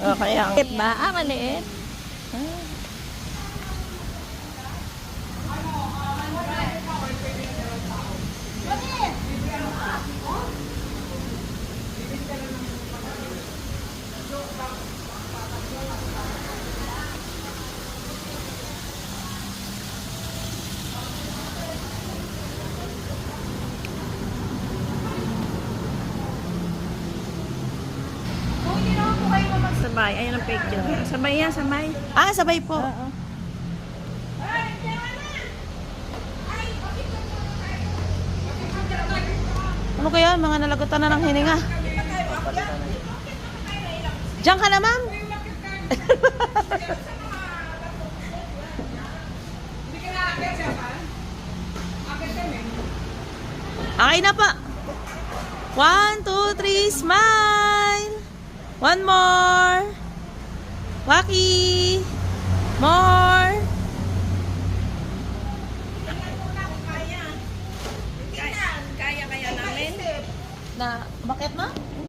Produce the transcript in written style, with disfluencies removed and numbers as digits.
O, kaya maliit ba? Ah, maliit. Ah. Sabay. Ayan ang picture. Sabay yan, sabay. Ah, sabay po. Oo. Ano kaya? Mga nalagutan na ng hininga. Diyan ka na, ma'am? Okay na pa. 1, 2, 3, smile. One more. Waki. More. Kaya namin. Na, bakit na?